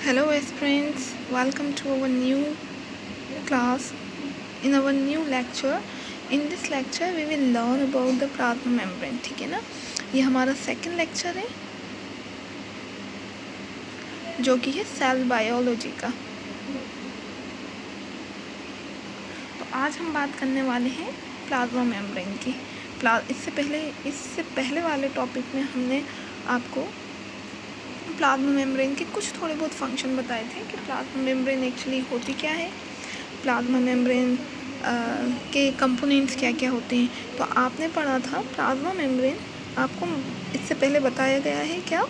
Hello friends, welcome to our new class, in our new lecture. In this lecture we will learn about the plasma membrane. ठीक है ना, ये हमारा second lecture है जो कि है सेल बायोलॉजी का। तो आज हम बात करने वाले हैं प्लाज्मा मेम्ब्रेन की। इससे पहले वाले टॉपिक में हमने आपको प्लाज्मा मेम्ब्रेन के कुछ थोड़े बहुत फंक्शन बताए थे कि प्लाज्मा मेम्ब्रेन एक्चुअली होती क्या है, प्लाज्मा मेम्ब्रेन के कंपोनेंट्स क्या क्या होते हैं। तो आपने पढ़ा था प्लाज्मा मेम्ब्रेन, आपको इससे पहले बताया गया है क्या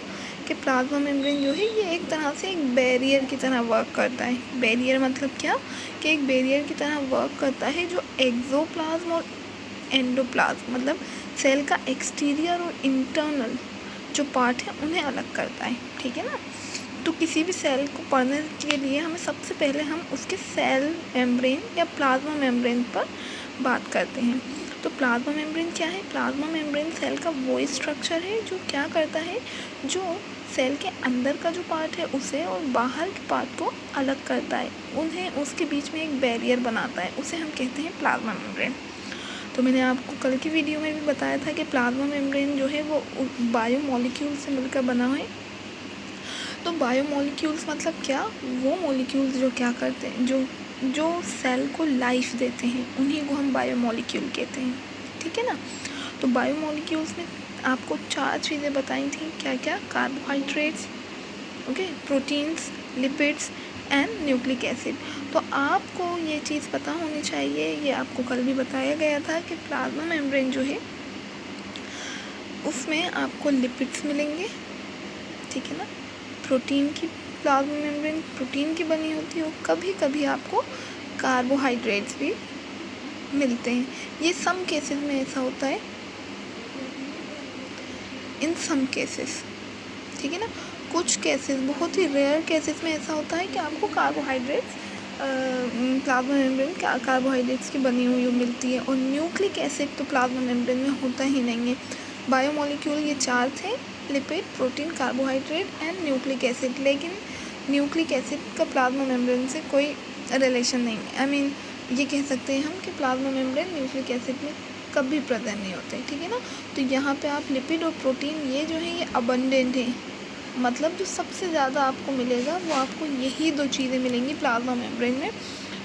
कि प्लाज्मा मेम्ब्रेन जो है ये एक तरह से एक बैरियर की तरह वर्क करता है। बैरियर मतलब क्या कि एक बैरियर की तरह वर्क करता है जो एक्सोप्लाज्म और एंडोप्लाज्म मतलब सेल का एक्सटीरियर और इंटरनल जो पार्ट है उन्हें अलग करता है। ठीक है ना, तो किसी भी सेल को पढ़ने के लिए हमें सबसे पहले हम उसके सेल मेम्ब्रेन या प्लाज्मा मेम्ब्रेन पर बात करते हैं। तो प्लाज्मा मेम्ब्रेन क्या है? प्लाज्मा मेम्ब्रेन सेल का वो स्ट्रक्चर है जो क्या करता है, जो सेल के अंदर का जो पार्ट है उसे और बाहर के पार्ट को अलग करता है, उन्हें उसके बीच में एक बैरियर बनाता है, उसे हम कहते हैं प्लाज्मा मेम्ब्रेन। तो मैंने आपको कल की वीडियो में भी बताया था कि प्लाज्मा मेम्ब्रेन जो है वो बायोमोलिक्यूल से मिलकर बना है। तो बायोमोलिक्यूल्स मतलब क्या? वो मॉलिक्यूल्स जो क्या करते हैं, जो सेल को लाइफ देते हैं, उन्हीं को हम बायोमोलिक्यूल कहते हैं। ठीक है ना, तो बायोमोलिक्यूल्स में आपको 4 चीज़ें बताई थी, क्या क्या? Carbohydrates, okay, proteins, lipids and nucleic acid. तो आपको ये चीज़ पता होनी चाहिए, ये आपको कल भी बताया गया था कि प्लाज्मा मेम्ब्रेन जो है उसमें आपको लिपिड्स मिलेंगे। ठीक है ना, प्रोटीन की प्लाज्मा मेम्ब्रेन प्रोटीन की बनी होती है और कभी कभी आपको कार्बोहाइड्रेट्स भी मिलते हैं। ये सम केसेस में ऐसा होता है, इन सम केसेस। ठीक है ना, कुछ केसेस, बहुत ही रेयर केसेस में ऐसा होता है कि आपको कार्बोहाइड्रेट्स प्लाज्मा मेम्ब्रेन कार्बोहाइड्रेट्स की बनी हुई मिलती है। और न्यूक्लिक एसिड तो प्लाज्मा मेम्ब्रेन में होता ही नहीं है। बायोमोलिक्यूल ये 4 थे, lipid, protein, carbohydrate and nucleic acid. लेकिन न्यूक्लिक एसिड का प्लाज्मा मेम्ब्रेन से कोई रिलेशन नहीं है। आई मीन ये कह सकते हैं हम कि प्लाज्मा मेम्ब्रेन न्यूक्लिक एसिड में कभी प्रेजेंट नहीं होते। ठीक है ना, तो यहाँ पे आप लिपिड और प्रोटीन ये जो है ये अबंडेंट है, मतलब जो सबसे ज़्यादा आपको मिलेगा वो आपको यही 2 चीज़ें मिलेंगी प्लाज्मा मेम्ब्रेन में।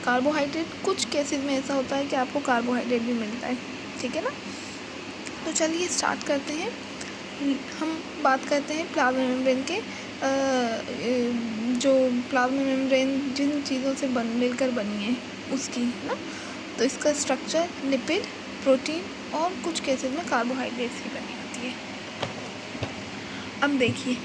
कार्बोहाइड्रेट कुछ केसेस में ऐसा होता है कि आपको कार्बोहाइड्रेट भी मिलता है। ठीक है ना, तो चलिए स्टार्ट करते हैं। हम बात करते हैं प्लाज्मा मेम्ब्रेन के जो प्लाज्मा मेम्ब्रेन जिन चीज़ों से मिलकर बनी है उसकी ना। तो इसका स्ट्रक्चर लिपिड, प्रोटीन और कुछ केसेस में कार्बोहाइड्रेट्स की बनी होती है। अब देखिए,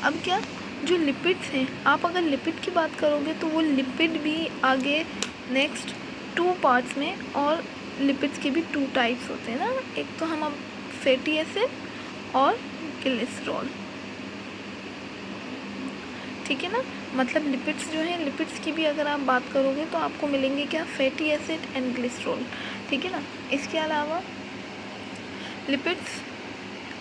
अब क्या, जो लिपिड्स हैं, आप अगर लिपिड की बात करोगे तो वो लिपिड भी आगे नेक्स्ट 2 पार्ट्स में, और लिपिड्स के भी 2 टाइप्स होते हैं ना। एक तो हम अब फैटी एसिड और ग्लिसरॉल। ठीक है ना, मतलब लिपिड्स जो हैं, लिपिड्स की भी अगर आप बात करोगे तो आपको मिलेंगे क्या? Fatty acid and glycerol. ठीक है ना, इसके अलावा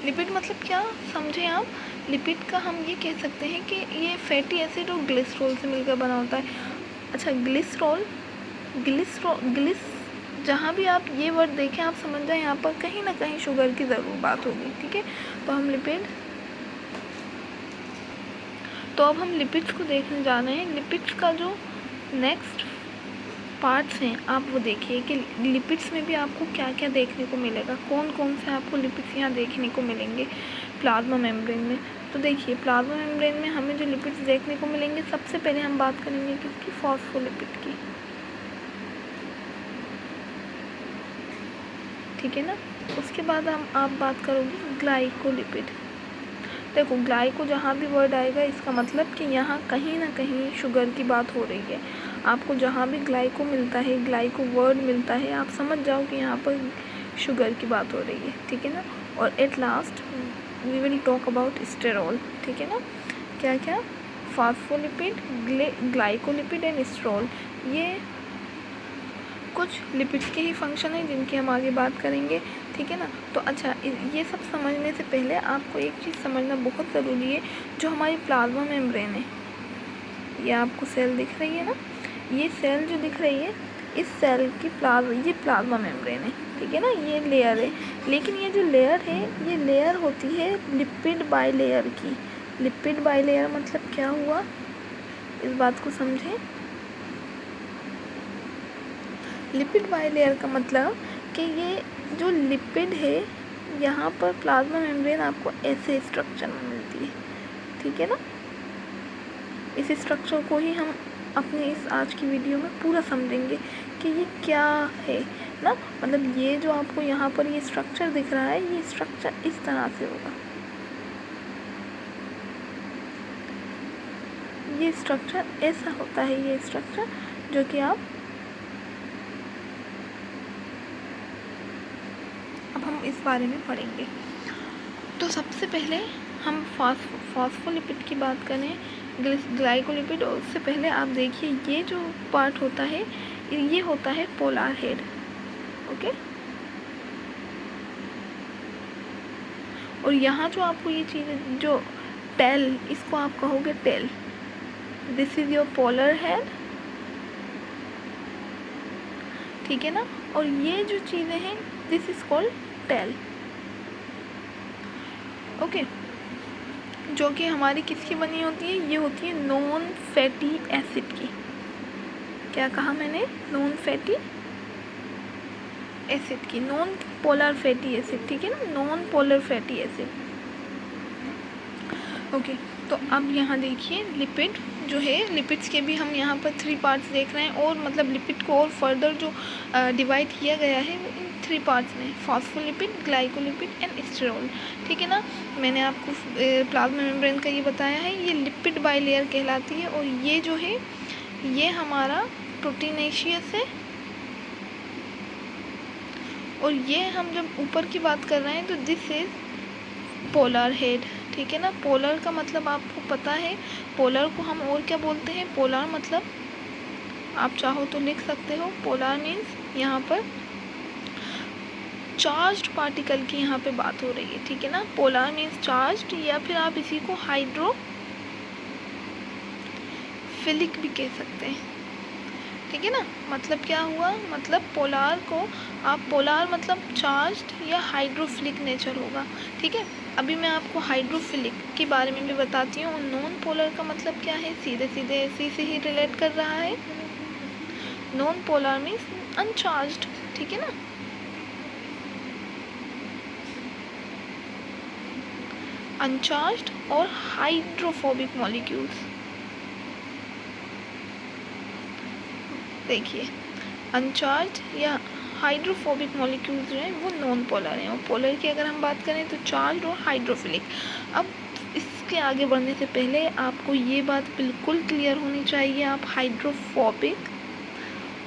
लिपिड मतलब क्या समझे आप? लिपिड का हम ये कह सकते हैं कि ये फैटी एसिड और ग्लिसरॉल से मिलकर बना होता है। अच्छा, ग्लिस जहाँ भी आप ये वर्ड देखें आप समझ जाए यहाँ पर कहीं ना कहीं शुगर की ज़रूर बात होगी। ठीक है, तो अब हम लिपिड्स को देखने जा रहे हैं। लिपिड्स का जो नेक्स्ट पार्ट्स हैं आप वो देखिए कि लिपिड्स में भी आपको क्या क्या देखने को मिलेगा, कौन कौन से आपको लिपिड्स यहाँ देखने को मिलेंगे प्लाज्मा मेम्ब्रेन में। तो देखिए, प्लाज्मा मेम्ब्रेन में हमें जो लिपिड्स देखने को मिलेंगे, सबसे पहले हम बात करेंगे किसकी? फॉस्फोलिपिड की। ठीक है ना, उसके बाद आप बात करोगे ग्लाइकोलिपिड। देखो, ग्लाइको जहाँ भी वर्ड आएगा इसका मतलब कि यहाँ कहीं ना कहीं शुगर की बात हो रही है। आपको जहाँ भी ग्लाइको मिलता है, ग्लाइको वर्ड मिलता है, आप समझ जाओ कि यहाँ पर शुगर की बात हो रही है। ठीक है ना, और at last we will talk about sterol. ठीक है ना, क्या क्या? फॉस्फोलिपिड, ग्लाइकोलिपिड एंड स्टेरॉल, ये कुछ लिपिड्स के ही फंक्शन है जिनकी हम आगे बात करेंगे। ठीक है ना, तो अच्छा, ये सब समझने से पहले आपको एक चीज़ समझना बहुत ज़रूरी है। जो हमारी प्लाज्मा मेम्ब्रेन है, ये आपको सेल दिख रही है ना, ये सेल जो दिख रही है, इस सेल की ये प्लाज्मा मेम्ब्रेन है, ठीक है ना, ये लेयर है। लेकिन ये जो लेयर है, ये लेयर होती है लिपिड बाइलेयर की। लिपिड बाइलेयर मतलब क्या हुआ, इस बात को समझें। लिपिड बाइलेयर का मतलब कि ये जो लिपिड है, यहाँ पर प्लाज्मा मेम्ब्रेन आपको ऐसे स्ट्रक्चर में मिलती है, ठीक है ना। इस स्ट्रक्चर को ही हम अपने इस आज की वीडियो में पूरा समझेंगे कि ये क्या है ना। मतलब ये जो आपको यहाँ पर ये स्ट्रक्चर दिख रहा है, ये स्ट्रक्चर इस तरह से होगा। ये स्ट्रक्चर ऐसा होता है, ये स्ट्रक्चर जो कि अब हम इस बारे में पढ़ेंगे। तो सबसे पहले हम फॉस्फोलिपिड की बात करें, ग्लाइकोलिपिड। और उससे पहले आप देखिए, ये जो पार्ट होता है, ये होता है पोलर हेड, ओके। और यहाँ जो आपको ये चीज़ जो टेल, इसको आप कहोगे tail, this is your polar head, ठीक है ना। और ये जो चीज़ें हैं, this is called tail, okay. जो कि हमारी किसकी बनी होती है, ये होती है नॉन फैटी एसिड की। क्या कहा मैंने, नॉन फैटी एसिड की, नॉन पोलर फैटी एसिड, ठीक है ना, non polar fatty acid, okay. तो अब यहाँ देखिए, लिपिड जो है, लिपिड्स के भी हम यहाँ पर 3 पार्ट्स देख रहे हैं। और मतलब लिपिड को और फर्दर जो डिवाइड किया गया है वो इन 3 पार्ट्स में, फॉस्फोलिपिड, ग्लाइकोलिपिड एंड स्टेरॉल, ठीक है ना। मैंने आपको प्लाज्मा मेम्ब्रेन का ये बताया है, ये लिपिड बाइलेयर कहलाती है। और ये जो है, ये हमारा प्रोटीनेशियस है। और ये हम जब ऊपर की बात कर रहे हैं तो दिस इज पोलर हेड, ठीक है ना। पोलर का मतलब आपको पता है, पोलर को हम और क्या बोलते हैं, पोलर मतलब आप चाहो तो लिख सकते हो, पोलर मीन्स यहाँ पर चार्ज्ड पार्टिकल की यहाँ पे बात हो रही है, ठीक है ना। पोलर मीन्स चार्ज्ड, या फिर आप इसी को हाइड्रोफिलिक भी कह सकते हैं, ठीक है ना। मतलब क्या हुआ, मतलब पोलर को आप, पोलर मतलब चार्ज्ड या हाइड्रोफिलिक नेचर होगा, ठीक है। अभी मैं आपको हाइड्रोफिलिक के बारे में भी बताती हूँ। नॉन पोलर का मतलब क्या है, सीधे सीधे इसी से ही रिलेट कर रहा है। नॉन पोलर मीन्स अनचार्ज्ड, ठीक है ना। अनचार्ज्ड और हाइड्रोफोबिक मॉलिक्यूल्स, देखिए अनचार्ज या हाइड्रोफोबिक मॉलिक्यूल्स जो हैं वो नॉन पोलर हैं। और पोलर की अगर हम बात करें तो चार्ज और हाइड्रोफिलिक। अब इसके आगे बढ़ने से पहले आपको ये बात बिल्कुल क्लियर होनी चाहिए, आप हाइड्रोफोबिक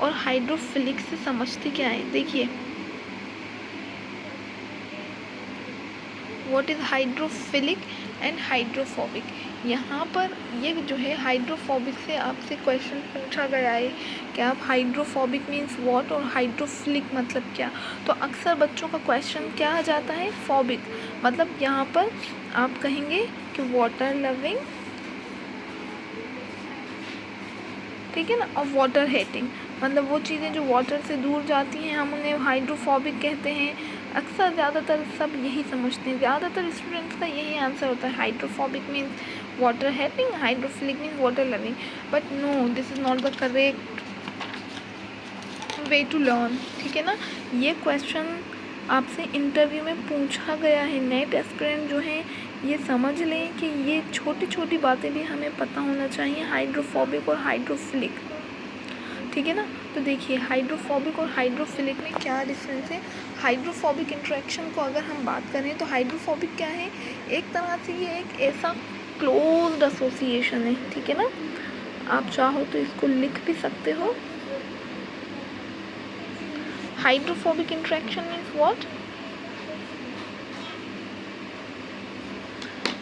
और हाइड्रोफिलिक से समझते क्या है। देखिए, what is hydrophilic and hydrophobic. यहाँ पर ये जो है हाइड्रोफोबिक से आपसे क्वेश्चन पूछा गया है कि आप हाइड्रोफोबिक मीन्स व्हाट और हाइड्रोफिलिक मतलब क्या। तो अक्सर बच्चों का क्वेश्चन क्या आ जाता है, फोबिक मतलब यहाँ पर आप कहेंगे कि वाटर लविंग, ठीक है ना। और वाटर हेटिंग मतलब वो चीज़ें जो वाटर से दूर जाती हैं, हम उन्हें हाइड्रोफोबिक कहते हैं। अक्सर ज़्यादातर सब यही समझते हैं, ज़्यादातर स्टूडेंट्स का यही आंसर होता है, hydrophobic means water hating, hydrophilic means water loving. But no, this is not the correct way to learn, ठीक है ना। ये क्वेश्चन आपसे इंटरव्यू में पूछा गया है। नेट एस्पिरेंट जो हैं ये समझ लें कि ये छोटी छोटी बातें भी हमें पता होना चाहिए, हाइड्रोफोबिक और हाइड्रोफिलिक, ठीक है ना। तो देखिए, हाइड्रोफोबिक और हाइड्रोफिलिक में क्या डिफरेंस है। हाइड्रोफोबिक इंट्रैक्शन को अगर हम बात करें तो हाइड्रोफोबिक क्या है, एक तरह से ये एक ऐसा क्लोज्ड एसोसिएशन है, ठीक है ना। आप चाहो तो इसको लिख भी सकते हो। Hydrophobic interaction means what,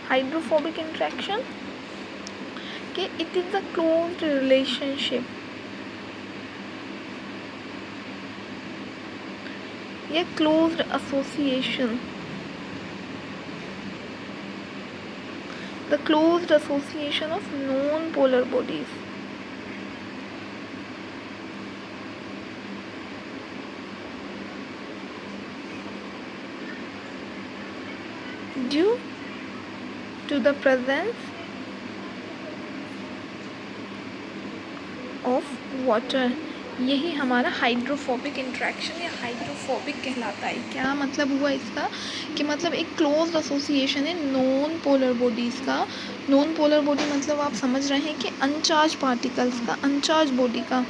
hydrophobic interaction कि it is the closed relationship या closed association. The the closed association of known polar bodies. Due to the presence of water. यही हमारा हाइड्रोफोबिक इंट्रैक्शन या हाइड्रोफोबिक कहलाता है। क्या मतलब हुआ इसका कि मतलब एक क्लोज्ड एसोसिएशन है नॉन पोलर बॉडीज़ का। नॉन पोलर बॉडी मतलब आप समझ रहे हैं कि अनचार्ज पार्टिकल्स का, अनचार्ज बॉडी का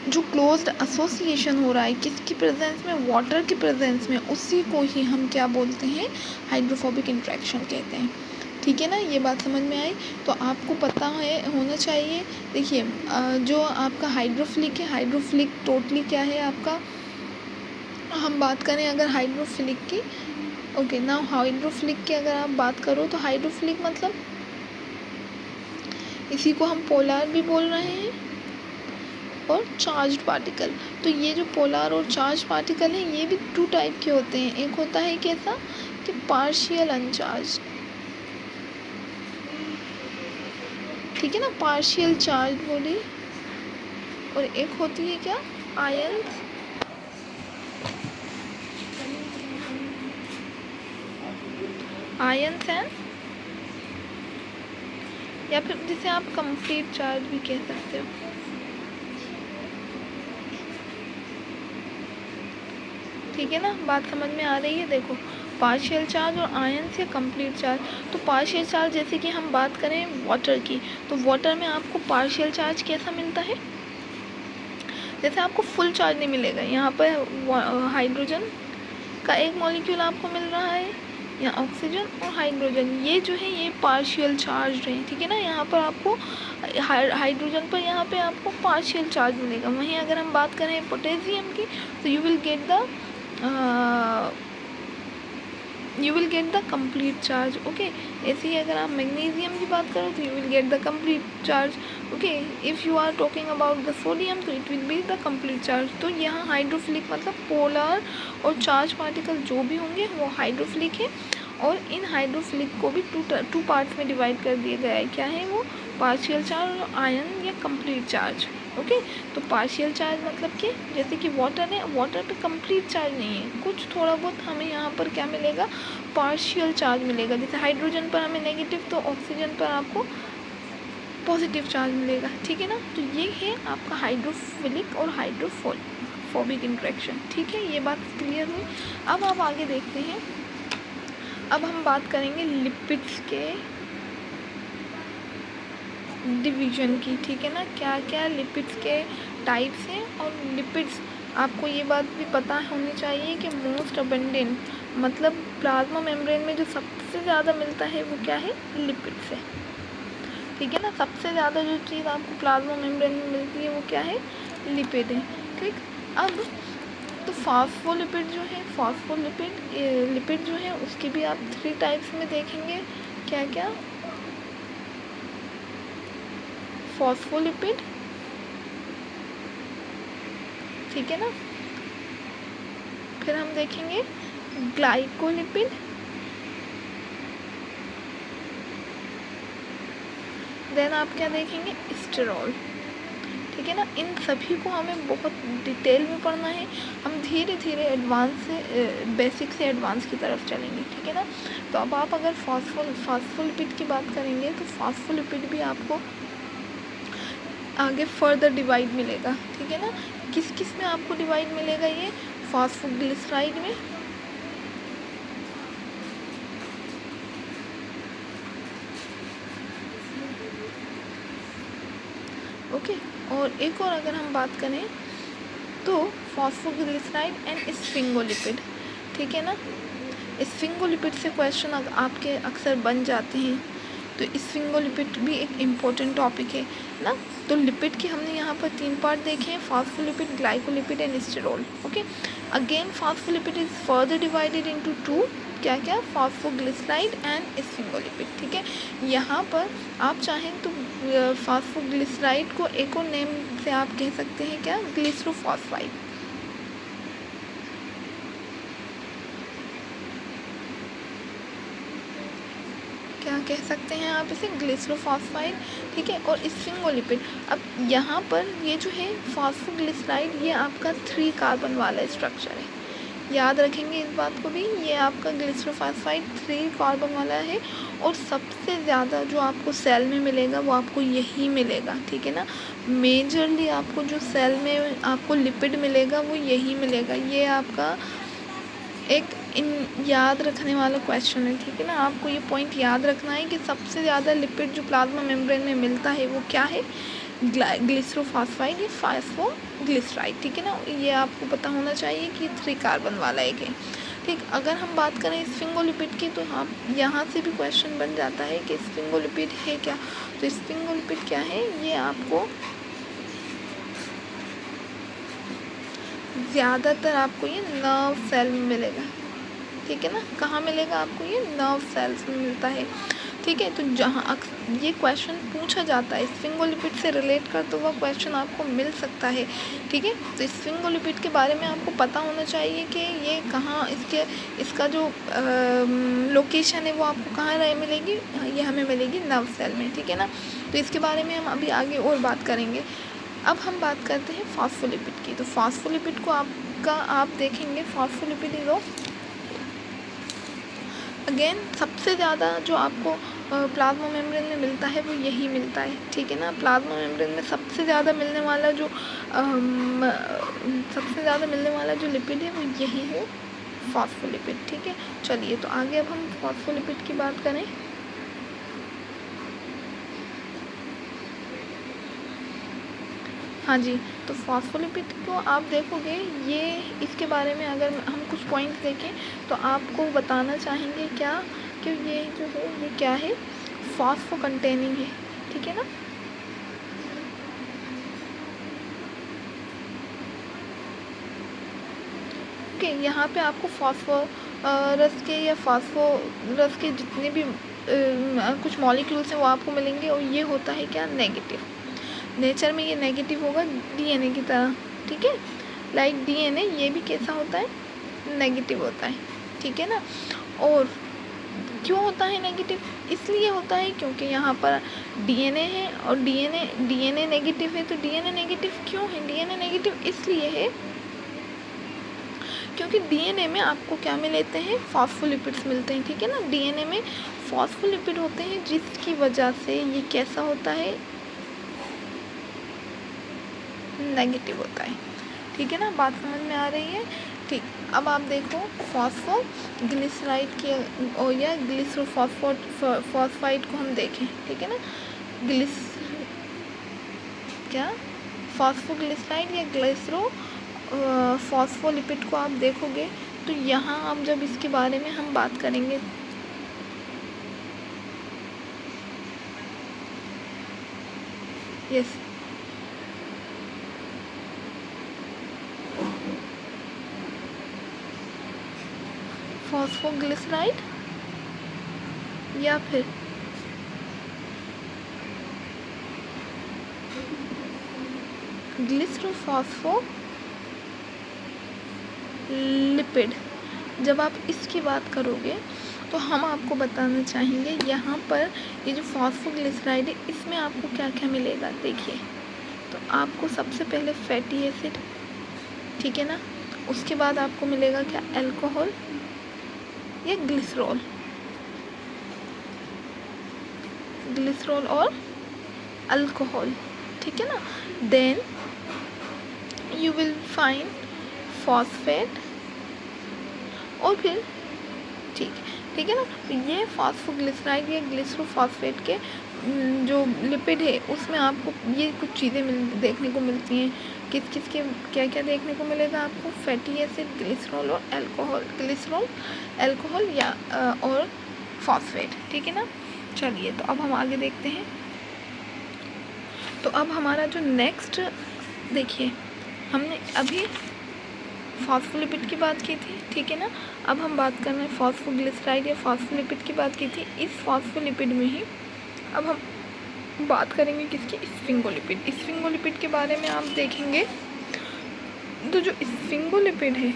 जो क्लोज्ड एसोसिएशन हो रहा है किसकी प्रेजेंस में, वाटर की प्रेजेंस में, उसी को ही हम क्या बोलते हैं, हाइड्रोफोबिक इंट्रैक्शन कहते हैं। ठीक है ना, ये बात समझ में आई। तो आपको पता है होना चाहिए। देखिए जो आपका हाइड्रोफिलिक है, हाइड्रोफिलिक टोटली क्या है आपका, हम बात करें अगर हाइड्रोफिलिक की, ओके ना, हाइड्रोफिलिक की अगर आप बात करो तो हाइड्रोफिलिक मतलब इसी को हम पोलार भी बोल रहे हैं और चार्ज्ड पार्टिकल। तो ये जो पोलार और चार्ज पार्टिकल हैं ये भी टू टाइप के होते हैं। एक होता है कैसा कि पार्शियल अनचार्ज, ठीक है ना, पार्शियल चार्ज बॉडी, और एक होती है क्या, आयंस, आयंस एंड, या फिर जिसे आप कंप्लीट चार्ज भी कह सकते हो। ठीक है ना, बात समझ में आ रही है। देखो पार्शियल चार्ज और आयंस या कंप्लीट चार्ज। तो पार्शियल चार्ज जैसे कि हम बात करें वाटर की, तो वाटर में आपको पार्शियल चार्ज कैसा मिलता है, जैसे आपको फुल चार्ज नहीं मिलेगा। यहाँ पर हाइड्रोजन का एक मॉलिक्यूल आपको मिल रहा है, या ऑक्सीजन और हाइड्रोजन, ये जो है ये पार्शियल चार्ज है। ठीक है ना, यहाँ पर आपको हाइड्रोजन पर यहाँ पे आपको पार्शियल चार्ज मिलेगा। वहीं अगर हम बात करें पोटेशियम की तो you will get the complete charge. Okay, ऐसे ही अगर आप मैग्नीशियम की बात करो तो you will get the complete charge. Okay, if you are talking about the sodium तो it will be the complete charge. तो यहाँ हाइड्रोफिलिक मतलब पोलर और चार्ज पार्टिकल जो भी होंगे वो हाइड्रोफिलिक है, और इन हाइड्रोफिलिक को भी टू पार्ट्स में डिवाइड कर दिया गया है। क्या है वो, पार्शियल चार्ज और आयन या कंप्लीट चार्ज। ओके, तो पार्शियल चार्ज मतलब कि जैसे कि वाटर है, वाटर पे कंप्लीट चार्ज नहीं है, कुछ थोड़ा बहुत हमें यहाँ पर क्या मिलेगा, पार्शियल चार्ज मिलेगा। जैसे हाइड्रोजन पर हमें नेगेटिव तो ऑक्सीजन पर आपको पॉजिटिव चार्ज मिलेगा। ठीक है ना, तो ये है आपका हाइड्रोफिलिक और हाइड्रोफोबिक इंट्रैक्शन। ठीक है, ये बात क्लियर हुई। अब आप आगे देखते हैं, अब हम बात करेंगे लिपिड्स के डिवीजन की। ठीक है ना, क्या क्या लिपिड्स के टाइप्स हैं, और लिपिड्स आपको ये बात भी पता होनी चाहिए कि मोस्ट अबंडेंट मतलब प्लाज्मा मेम्ब्रेन में जो सबसे ज़्यादा मिलता है वो क्या है, लिपिड्स है। ठीक है ना, सबसे ज़्यादा जो चीज़ आपको प्लाज्मा मेम्ब्रेन में मिलती है वो क्या है, लिपिड है। ठीक, अब तो फॉस्फोलिपिड जो है, लिपिड जो है उसके भी आप 3 टाइप्स में देखेंगे। क्या क्या, फॉस्फोलिपिड, ठीक है ना, फिर हम देखेंगे ग्लाइकोलिपिड, देन आप क्या देखेंगे, स्टेरॉल। ठीक है ना, इन सभी को हमें बहुत डिटेल में पढ़ना है। हम धीरे धीरे एडवांस से बेसिक से एडवांस की तरफ चलेंगे। ठीक है ना, तो अब आप अगर फॉस्फोलिपिड की बात करेंगे तो फॉस्फोलिपिड भी आपको आगे फर्दर डिवाइड मिलेगा। ठीक है ना, किस किस में आपको डिवाइड मिलेगा, ये फॉस्फोग्लिसराइड में, ओके, और एक और अगर हम बात करें तो फॉस्फोग्लिसराइड एंड स्फिंगोलिपिड। ठीक है ना, स्फिंगोलिपिड से क्वेश्चन आपके अक्सर बन जाते हैं, तो स्फिंगोलिपिड भी एक इम्पोर्टेंट टॉपिक है ना। तो लिपिड के हमने यहाँ पर 3 पार्ट देखे हैं, phospholipid, glycolipid and sterol. Okay, again phospholipid is further divided into 2, क्या क्या, फॉस्फोग्लिसराइड एंड स्फिंगोलिपिड। ठीक है, यहाँ पर आप चाहें तो फॉस्फोग्लिसराइड को एक और नेम से आप कह सकते हैं, क्या, ग्लिसरोफॉस्फाइड। क्या कह सकते हैं आप इसे ग्लिसरोफॉस्फाइड, ठीक है। और स्फिंगोलिपिड, अब यहाँ पर ये जो है फॉस्फोग्लिसराइड, ये आपका 3 कार्बन वाला स्ट्रक्चर है, याद रखेंगे इस बात को भी। ये आपका ग्लिसरोफॉस्फाइड 3 कार्बन वाला है, और सबसे ज़्यादा जो आपको सेल में मिलेगा वो आपको यही मिलेगा, ठीक है ना। मेजरली आपको जो सेल में आपको लिपिड मिलेगा वो यही मिलेगा। ये आपका एक याद रखने वाला क्वेश्चन है, ठीक है ना। आपको ये पॉइंट याद रखना है कि सबसे ज़्यादा लिपिड जो प्लाज्मा मेम्ब्रेन में मिलता है वो क्या है, ग्लिसरोफॉस्फाइड या फॉस्फोग्लिसराइड, ठीक है ना। ये आपको पता होना चाहिए कि 3 कार्बन वाला एक है, ठीक। अगर हम बात करें स्फिंगोलिपिड की, तो हम यहाँ से भी क्वेश्चन बन जाता है कि स्फिंगोलिपिड है क्या। तो स्फिंगोलिपिड क्या है, ये आपको ज़्यादातर आपको ये नर्व सेल में मिलेगा, ठीक है ना। कहाँ मिलेगा आपको, ये नर्व सेल्स में मिलता है, ठीक है। तो जहाँ ये क्वेश्चन पूछा जाता है स्फिंगोलिपिड से रिलेट कर, तो वह क्वेश्चन आपको मिल सकता है, ठीक है। तो स्फिंगोलिपिड के बारे में आपको पता होना चाहिए कि ये कहाँ, इसका जो लोकेशन है वो आपको कहाँ मिलेगी, ये हमें मिलेगी नर्व सेल में, ठीक है ना। तो इसके बारे में हम अभी आगे और बात करेंगे। अब हम बात करते हैं फॉस्फोलिपिड की। तो फॉस्फोलिपिड को आप देखेंगे, फॉस्फोलिपिड इज अगेन सबसे ज़्यादा जो आपको प्लाज्मा मेम्ब्रेन में मिलता है वो यही मिलता है, ठीक है ना। प्लाज्मा मेम्ब्रेन में सबसे ज़्यादा मिलने वाला जो लिपिड है वो यही है, फॉस्फोलिपिड, ठीक है। चलिए, तो आगे अब हम फॉस्फोलिपिड की बात करें। हाँ जी, तो फॉस्फोलिपिड को आप देखोगे, ये इसके बारे में अगर हम कुछ पॉइंट्स देखें तो आपको बताना चाहेंगे क्या, कि ये जो है ये क्या है, फॉस्फो कंटेनिंग है, ठीक है ना। ओके, यहाँ पे आपको फॉस्फोरस के या फॉस्फोरस के जितने भी कुछ मॉलिक्यूल्स हैं वो आपको मिलेंगे, और ये होता है क्या, नेगेटिव। नेचर में ये नेगेटिव होगा डीएनए की तरह, ठीक है। लाइक डीएनए, ये भी कैसा होता है, नेगेटिव होता है, ठीक है ना। और क्यों होता है नेगेटिव, इसलिए होता है क्योंकि यहाँ पर डीएनए है, और डीएनए नेगेटिव है। तो डीएनए नेगेटिव क्यों है, डीएनए नेगेटिव इसलिए है क्योंकि डीएनए में आपको क्या मिलते हैं, फॉस्फोलिपिड्स मिलते हैं, ठीक है ना। डीएनए में फॉस्फोलिपिड होते हैं, जिसकी वजह से ये कैसा होता है, नेगेटिव होता है, ठीक है ना। बात समझ में आ रही है, ठीक। अब आप देखो फॉस्फोग्लिसराइड की और या ग्लिसरोफॉस्फाइड को हम देखें, ठीक है ना। फॉस्फोग्लिसराइड या फॉस्फोलिपिड को आप देखोगे, तो यहाँ अब जब इसके बारे में हम बात करेंगे, यस, फॉस्फोग्लिसराइड या फिर ग्लिसरोफॉस्फोलिपिड, जब आप इसकी बात करोगे तो हम आपको बताना चाहेंगे यहाँ पर ये जो फॉस्फोग्लिसराइड है, इसमें आपको क्या क्या मिलेगा, देखिए। तो आपको सबसे पहले फैटी एसिड, ठीक है ना। उसके बाद आपको मिलेगा क्या, अल्कोहल या ग्लिसरॉल और अल्कोहल, ठीक है ना। Then you will find phosphate, और फिर ठीक है ना। तो ये फॉस्फोग्लिसराइड या ग्लिसरोफॉस्फेट के जो लिपिड है उसमें आपको ये कुछ चीज़ें देखने को मिलती हैं। किस के क्या क्या देखने को मिलेगा आपको, फैटी एसिड, ग्लिसरॉल और अल्कोहल या और फॉस्फेट, ठीक है ना। चलिए, तो अब हम आगे देखते हैं। तो अब हमारा जो नेक्स्ट, देखिए, हमने अभी फॉस्फोलिपिड की बात की थी, ठीक है ना। अब हम बात कर रहे हैं फॉस्फोग्लिसराइड या फॉस्फोलिपिड की बात की थी। इस फॉस्फोलिपिड में ही अब हम बात करेंगे किसकी, स्फिंगोलिपिड के बारे में आप देखेंगे। तो जो स्फिंगोलिपिड है,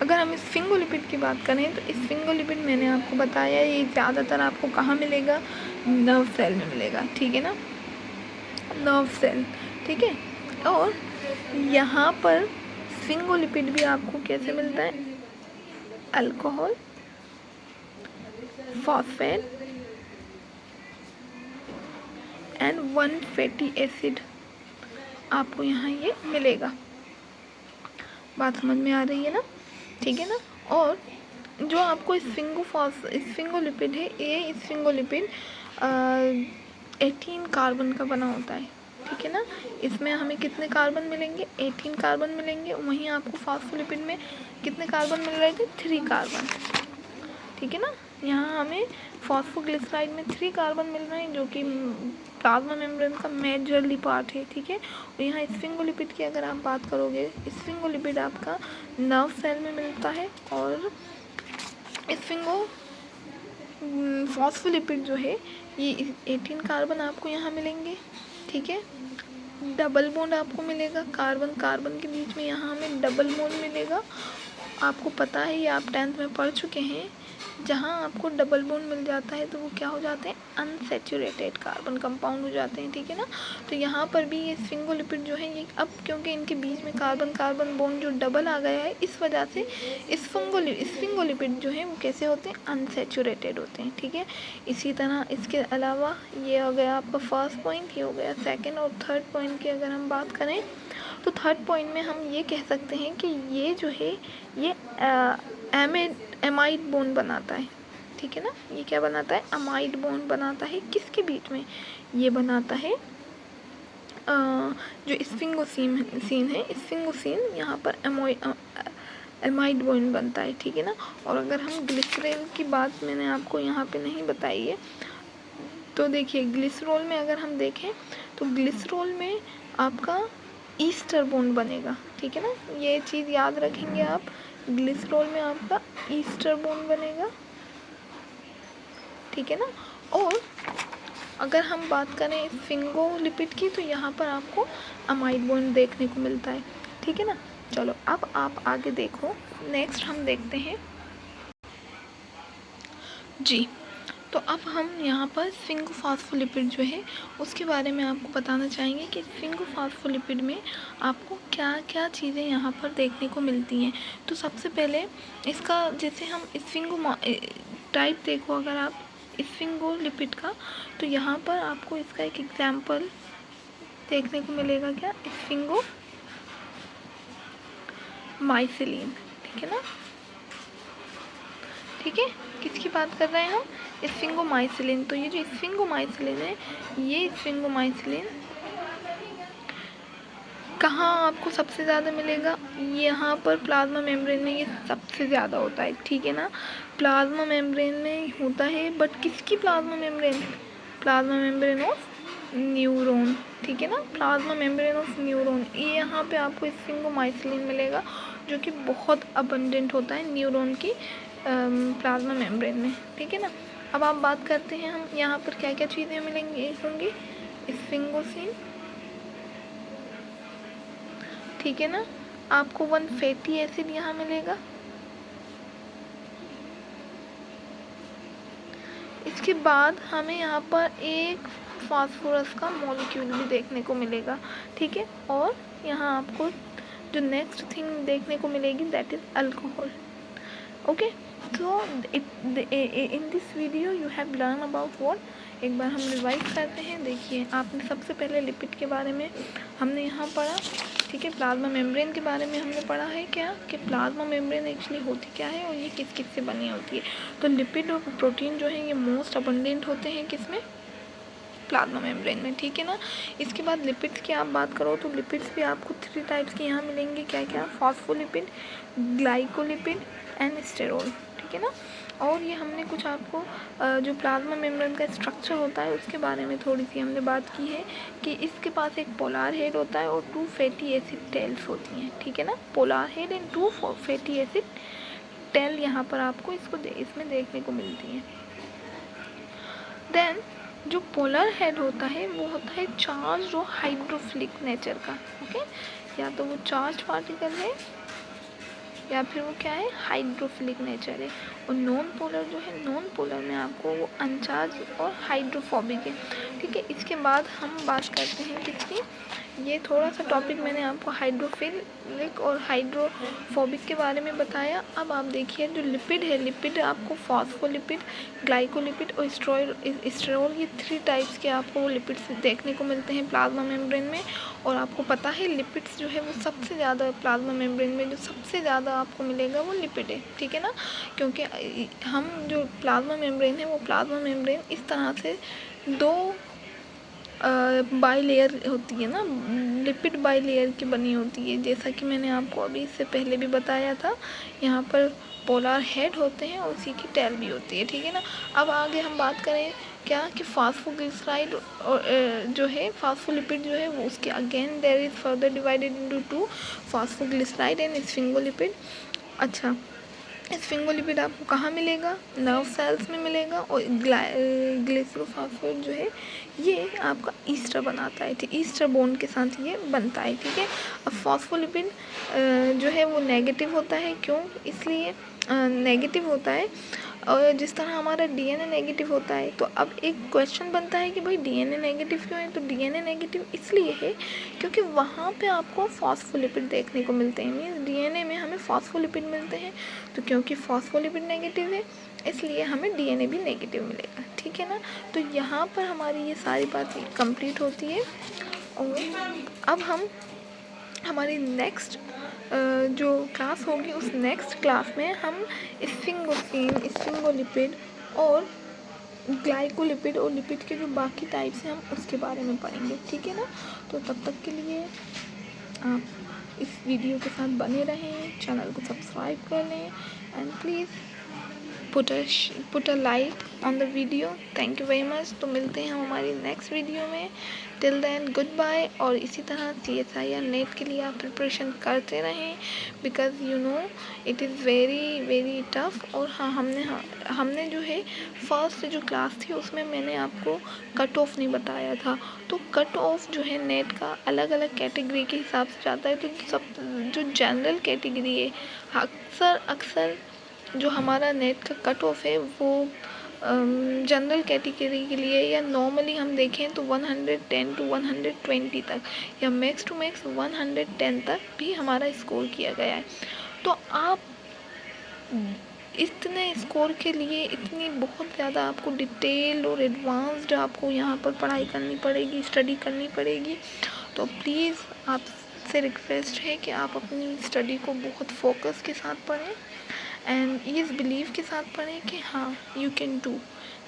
अगर हम स्फिंगोलिपिड की बात करें तो स्फिंगोलिपिड मैंने आपको बताया ये ज़्यादातर आपको कहाँ मिलेगा, नर्व सेल में मिलेगा, ठीक है ना, नर्व सेल, ठीक है। और यहाँ पर स्फिंगोलिपिड भी आपको कैसे मिलता है, alcohol, phosphate and 1 fatty acid आपको यहाँ ये मिलेगा। बात समझ में आ रही है ना, ठीक है ना। और जो आपको स्फिंगोलिपिड है, ये स्फिंगोलिपिड 18 कार्बन का बना होता है, ठीक है ना। इसमें हमें कितने कार्बन मिलेंगे, 18 कार्बन मिलेंगे। वहीं आपको फॉस्फोलिपिड में कितने कार्बन मिल रहे थे, 3 कार्बन, ठीक है ना। यहाँ हमें फॉस्फोग्लिसराइड में 3 कार्बन मिल रहे हैं जो कि प्लाज्मा मेम्ब्रेन का मेजरली पार्ट है, ठीक है। और यहाँ स्फिंगोलिपिड की अगर आप बात करोगे, स्फिंगोलिपिड आपका नर्व सेल में मिलता है। और फॉस्फोलिपिड जो है ये 18 कार्बन आपको यहाँ मिलेंगे, ठीक है। डबल बॉन्ड आपको मिलेगा, कार्बन कार्बन के बीच में यहाँ हमें डबल बॉन्ड मिलेगा। आपको पता है, ये आप 10th में पढ़ चुके हैं, जहाँ आपको डबल बॉन्ड मिल जाता है तो वो क्या हो जाते हैं, अनसैचुरेटेड कार्बन कंपाउंड हो जाते हैं, ठीक है ना। तो यहाँ पर भी ये स्फिंगोलिपिड जो है ये अब क्योंकि इनके बीच में कार्बन कार्बन बॉन्ड जो डबल आ गया है, इस वजह से स्फिंगोलिपिड जो है वो कैसे होते हैं, अनसैचुरेटेड होते हैं, ठीक है। इसी तरह इसके अलावा ये हो गया आपका फर्स्ट पॉइंट, ये हो गया सेकेंड। और थर्ड पॉइंट की अगर हम बात करें तो थर्ड पॉइंट में हम ये कह सकते हैं कि ये जो है ये एमाइड बॉन्ड बनाता है, ठीक है ना। ये क्या बनाता है, अमाइड बॉन्ड बनाता है, किसके बीच में, ये बनाता है जो स्फिंगोसीन है, स्फिंगोसीन यहाँ पर एमाइड बॉन्ड बनता है, ठीक है ना। और अगर हम ग्लिसरॉल की बात मैंने आपको यहाँ पे नहीं बताई है, तो देखिए ग्लिसरॉल में अगर हम देखें तो ग्लिसरॉल में आपका ईस्टर बॉन्ड बनेगा, ठीक है ना। ये चीज़ याद रखेंगे आप, ग्लिसरॉल में आपका ईस्टर बॉन्ड बनेगा, ठीक है ना। और अगर हम बात करें स्फिंगोलिपिड की तो यहाँ पर आपको अमाइड बॉन्ड देखने को मिलता है, ठीक है ना। चलो अब आप आगे देखो, नेक्स्ट हम देखते हैं जी। तो अब हम यहाँ पर स्फिंगोफॉस्फोलिपिड जो है उसके बारे में आपको बताना चाहेंगे कि स्फिंगोफॉस्फोलिपिड में आपको क्या क्या चीज़ें यहाँ पर देखने को मिलती हैं। तो सबसे पहले इसका जैसे हम स्फिंगो टाइप देखो अगर आप स्फिंगोलिपिड का, तो यहाँ पर आपको इसका एक एग्जाम्पल देखने को मिलेगा, क्या, स्फिंगो माइसिलिन, ठीक है ना, ठीक है। किसकी बात कर रहे हैं हम, स्फिंगोमाइसिलिन। तो ये जो स्फिंगोमाइसिलिन है, ये स्फिंगोमाइसिलिन कहाँ आपको सबसे ज़्यादा मिलेगा, यहाँ पर प्लाज्मा मेम्ब्रेन में ये सबसे ज़्यादा होता है, ठीक है ना। प्लाज्मा मेम्ब्रेन में होता है, बट किसकी plasma membrane, plasma membrane of neuron, ठीक है ना, प्लाज्मा मेम्ब्रेन ऑफ न्यूरॉन। ये यहाँ पे आपको स्फिंगोमाइसिलिन मिलेगा जो कि बहुत अबंडेंट होता है न्यूरॉन की प्लाज्मा मेम्ब्रेन में, ठीक है ना। अब आप बात करते हैं हम यहाँ पर क्या क्या चीज़ें मिलेंगी होंगी, स्फिंगोसिन, ठीक है ना। आपको 1 फैटी एसिड यहाँ मिलेगा। इसके बाद हमें यहाँ पर एक फास्फोरस का मॉलिक्यूल भी देखने को मिलेगा, ठीक है। और यहाँ आपको जो नेक्स्ट थिंग देखने को मिलेगी दैट इज़ अल्कोहल, ओके। तो in this video you have learn about what, एक बार हम रिवाइज करते हैं। देखिए आपने सबसे पहले लिपिड के बारे में हमने यहाँ पढ़ा, ठीक है। प्लाज्मा मेम्ब्रेन के बारे में हमने पढ़ा है क्या, कि प्लाज्मा मेम्ब्रेन एक्चुअली होती क्या है और ये किस किस से बनी होती है। तो लिपिड और प्रोटीन जो है ये मोस्ट अबंडेंट होते हैं किसमें, प्लाज्मा मेम्ब्रेन में, ठीक है ना। इसके बाद लिपिड्स की आप बात करो तो लिपिड्स भी आपको 3 टाइप्स के यहाँ मिलेंगे, क्या क्या, फॉस्फोलिपिड, ग्लाइकोलिपिड एंड स्टेरोल, ठीक है ना। और ये हमने कुछ आपको जो प्लाज्मा मेम्ब्रेन का स्ट्रक्चर होता है उसके बारे में थोड़ी सी हमने बात की है कि इसके पास एक पोलर हेड होता है और 2 फैटी एसिड टेल्स होती हैं, ठीक है ना। Polar head and 2 fatty acid tail यहाँ पर आपको इसमें देखने को मिलती हैं। देन जो पोलर हेड होता है वो होता है चार्ज और हाइड्रोफिलिक नेचर का, ओके। या तो वो चार्ज पार्टिकल है या फिर वो क्या है, हाइड्रोफिलिक नेचर है। और नॉन पोलर जो है, नॉन पोलर में आपको वो अनचार्ज और हाइड्रोफोबिक है। ठीक है, इसके बाद हम बात करते हैं किसकी, ये थोड़ा सा टॉपिक मैंने आपको हाइड्रोफिलिक और हाइड्रोफोबिक के बारे में बताया। अब आप देखिए जो लिपिड है, लिपिड आपको फॉस्फोलिपिड, ग्लाइकोलिपिड और स्टेरोल, ये 3 टाइप्स के आपको लिपिड्स देखने को मिलते हैं प्लाज्मा मेम्ब्रेन में। और आपको पता है लिपिड्स जो है वो सबसे ज़्यादा प्लाज्मा मेम्ब्रेन में जो सबसे ज़्यादा आपको मिलेगा वो लिपिड है। ठीक है ना, क्योंकि हम जो प्लाज्मा मेम्ब्रेन है वो प्लाज्मा मेम्ब्रेन इस तरह से 2 बाई लेयर होती है ना, लिपिड बाई लेयर की बनी होती है, जैसा कि मैंने आपको अभी इससे पहले भी बताया था। यहाँ पर पोलर हेड होते हैं और उसी की टेल भी होती है। ठीक है ना, अब आगे हम बात करें क्या कि फास्फोग्लिसराइड और जो है फास्फोलिपिड जो है वो उसके again there is further divided into 2, phosphoglyceride and sphingolipid. अच्छा, स्फिंगोलिपिड आपको कहाँ मिलेगा, नर्व सेल्स में मिलेगा। और ग्लिसरोफॉस्फेट जो है ये आपका ईस्टर बनाता है, ठीक, ईस्टर बॉन्ड के साथ ये बनता है। ठीक है, अब फॉस्फोलिपिड जो है वो नेगेटिव होता है, क्यों, इसलिए नेगेटिव होता है। और जिस तरह हमारा डीएनए नेगेटिव होता है, तो अब एक क्वेश्चन बनता है कि भाई डीएनए नेगेटिव क्यों है, तो डीएनए नेगेटिव इसलिए है क्योंकि वहाँ पे आपको फॉस्फोलिपिड देखने को मिलते हैं, मीन्स डीएनए में हमें फॉस्फोलिपिड मिलते हैं। तो क्योंकि फॉस्फोलिपिड नेगेटिव है इसलिए हमें डीएनए भी नेगेटिव मिलेगा। ठीक है ना, तो यहाँ पर हमारी ये सारी बातें कंप्लीट होती है। और अब हम हमारी नेक्स्ट जो क्लास होगी उस नेक्स्ट क्लास में हम स्फिंगोसिन, स्फिंगोलिपिड और ग्लाइकोलिपिड और लिपिड के जो बाकी टाइप्स हैं हम उसके बारे में पढ़ेंगे। ठीक है ना, तो तब तक के लिए आप इस वीडियो के साथ बने रहें, चैनल को सब्सक्राइब कर लें and please put a like on the video. Thank you very much. तो मिलते हैं हम हमारी नेक्स्ट वीडियो में। Till then goodbye. और इसी तरह CSIR नेट के लिए आप प्रिपरेशन करते रहें, because you know it is very very tough. और हाँ, हमने जो है फर्स्ट जो क्लास थी उसमें मैंने आपको कट ऑफ नहीं बताया था। तो कट ऑफ जो है नेट का अलग अलग कैटेगरी के हिसाब से जाता है। तो सब जो जनरल कैटेगरी है, अक्सर जो हमारा नेट का कट ऑफ है वो जनरल कैटेगरी के लिए या नॉर्मली हम देखें तो 110 to 120 तक या मैक्स टू मैक्स 110 तक भी हमारा स्कोर किया गया है। तो आप इतने स्कोर के लिए इतनी बहुत ज़्यादा आपको डिटेल और एडवांस्ड आपको यहाँ पर पढ़ाई करनी पड़ेगी, स्टडी करनी पड़ेगी। तो प्लीज़ आपसे रिक्वेस्ट है कि आप अपनी स्टडी को बहुत फोकस के साथ पढ़ें एंड इस बिलीव के साथ पढ़ें कि हाँ यू कैन डू,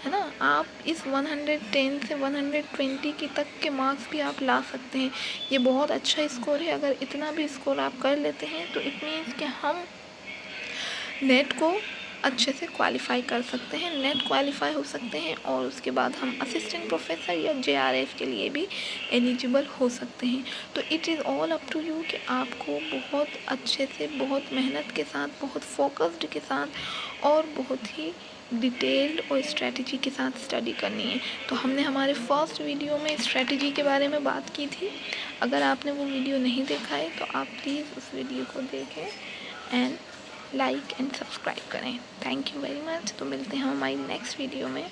है ना। आप इस 110 से 120 की तक के मार्क्स भी आप ला सकते हैं। ये बहुत अच्छा स्कोर है। अगर इतना भी स्कोर आप कर लेते हैं तो इट मीन्स कि हम नेट को अच्छे से क्वालिफाई कर सकते हैं, नेट क्वालिफाई हो सकते हैं और उसके बाद हम असिस्टेंट प्रोफेसर या JRF के लिए भी एलिजिबल हो सकते हैं। तो it is all up to you कि आपको बहुत अच्छे से, बहुत मेहनत के साथ, बहुत फोकस्ड के साथ और बहुत ही डिटेल्ड और स्ट्रेटजी के साथ स्टडी करनी है। तो हमने हमारे फर्स्ट वीडियो में स्ट्रेटजी के बारे में बात की थी। अगर आपने वो वीडियो नहीं देखा है तो आप प्लीज़ उस वीडियो को देखें एंड लाइक एंड सब्सक्राइब करें। Thank you very much. तो मिलते हैं हमारी नेक्स्ट वीडियो में।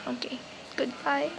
Okay, good bye.